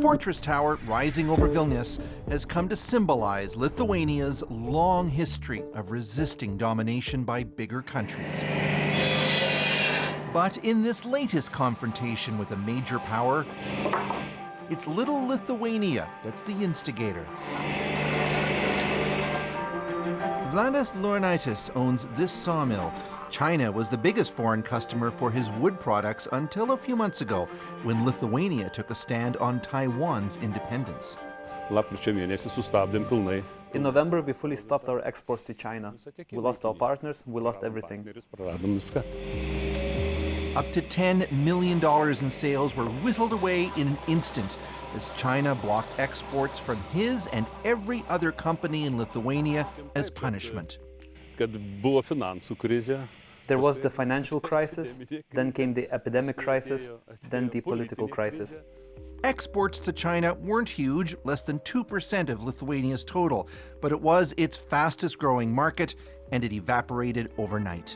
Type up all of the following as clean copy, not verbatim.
fortress tower rising over Vilnius has come to symbolize Lithuania's long history of resisting domination by bigger countries. But in this latest confrontation with a major power, it's little Lithuania that's the instigator. Vladas Laurinaitis owns this sawmill. China was the biggest foreign customer for his wood products until a few months ago, when Lithuania took a stand on Taiwan's independence. In November, we fully stopped our exports to China. We lost our partners, we lost everything. Up to $10 million in sales were whittled away in an instant as China blocked exports from his and every other company in Lithuania as punishment. There was the financial crisis, then came the epidemic crisis, then the political crisis. Exports to China weren't huge, less than 2% of Lithuania's total, but it was its fastest growing market, and it evaporated overnight.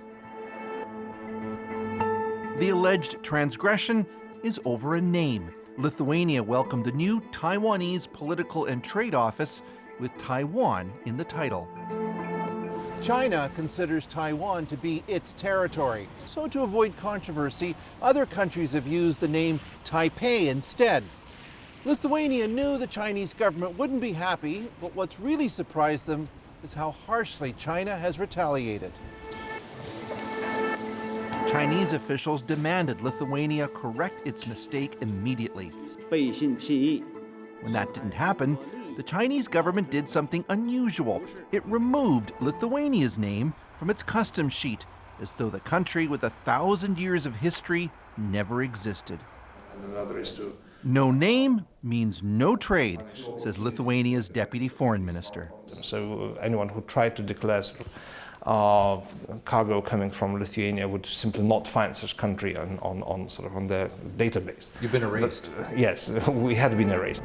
The alleged transgression is over a name. Lithuania welcomed a new Taiwanese political and trade office with Taiwan in the title. China considers Taiwan to be its territory. So to avoid controversy, other countries have used the name Taipei instead. Lithuania knew the Chinese government wouldn't be happy, but what's really surprised them is how harshly China has retaliated. Chinese officials demanded Lithuania correct its mistake immediately. When that didn't happen, the Chinese government did something unusual. It removed Lithuania's name from its customs sheet, as though the country with 1,000 years of history never existed. No name means no trade, says Lithuania's deputy foreign minister. So anyone who tried to declare cargo coming from Lithuania would simply not find such country on their database. You've been erased. Yes, we had been erased.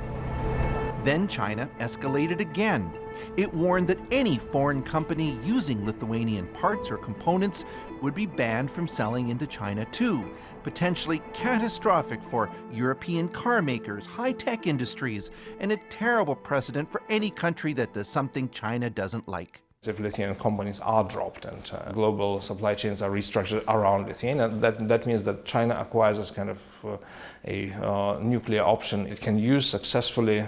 Then China escalated again. It warned that any foreign company using Lithuanian parts or components would be banned from selling into China too, potentially catastrophic for European car makers, high-tech industries, and a terrible precedent for any country that does something China doesn't like. If Lithuanian companies are dropped and global supply chains are restructured around Lithuania, that means that China acquires this kind of a nuclear option it can use successfully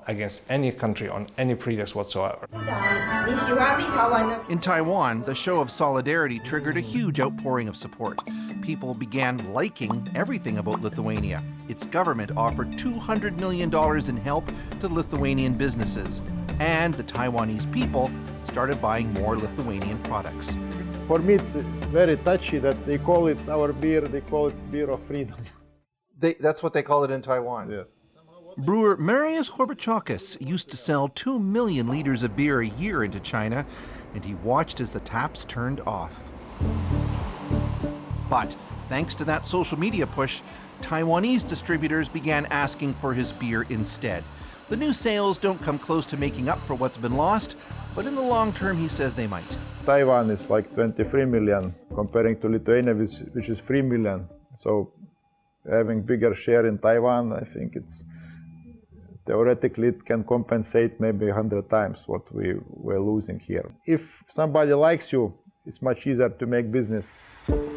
against any country on any pretext whatsoever. In Taiwan, the show of solidarity triggered a huge outpouring of support. People began liking everything about Lithuania. Its government offered $200 million in help to Lithuanian businesses, and the Taiwanese people started buying more Lithuanian products. For me, it's very touchy that they call it our beer, they call it beer of freedom. That's what they call it in Taiwan? Yes. Brewer Marius Horbachakis used to sell 2 million liters of beer a year into China, and he watched as the taps turned off. But thanks to that social media push, Taiwanese distributors began asking for his beer instead. The new sales don't come close to making up for what's been lost, but in the long term, he says they might. Taiwan is like 23 million, comparing to Lithuania, which is 3 million. So having bigger share in Taiwan, I think it's theoretically it can compensate maybe 100 times what we were losing here. If somebody likes you, it's much easier to make business.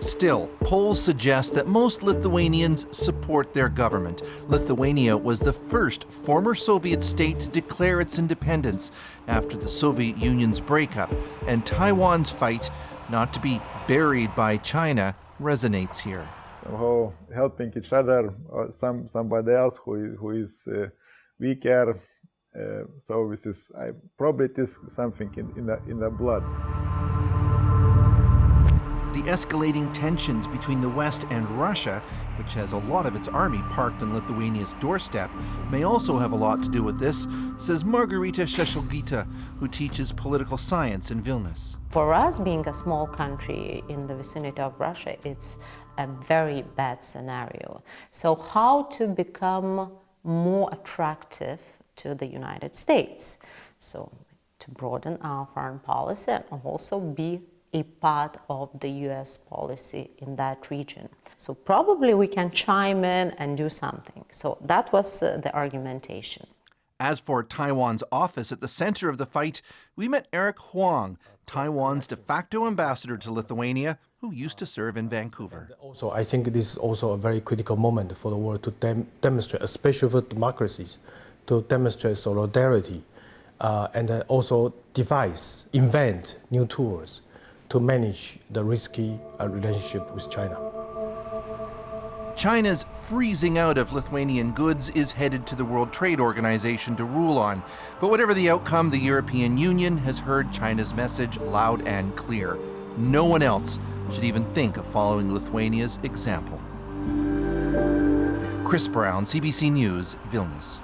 Still, polls suggest that most Lithuanians support their government. Lithuania was the first former Soviet state to declare its independence after the Soviet Union's breakup, and Taiwan's fight not to be buried by China resonates here. Somehow helping each other, or somebody else who is weaker. So this is probably it is something in the blood. The escalating tensions between the West and Russia, which has a lot of its army parked on Lithuania's doorstep, may also have a lot to do with this, says Margarita Šešelgytė, who teaches political science in Vilnius. For us, being a small country in the vicinity of Russia, it's a very bad scenario. So how to become more attractive to the United States? So to broaden our foreign policy and also be a part of the US policy in that region. So probably we can chime in and do something. So that was the argumentation. As for Taiwan's office at the center of the fight, we met Eric Huang, Taiwan's de facto ambassador to Lithuania, who used to serve in Vancouver. Also, I think this is also a very critical moment for the world to demonstrate, especially for democracies, to demonstrate solidarity and also invent new tools to manage the risky relationship with China. China's freezing out of Lithuanian goods is headed to the World Trade Organization to rule on. But whatever the outcome, the European Union has heard China's message loud and clear. No one else should even think of following Lithuania's example. Chris Brown, CBC News, Vilnius.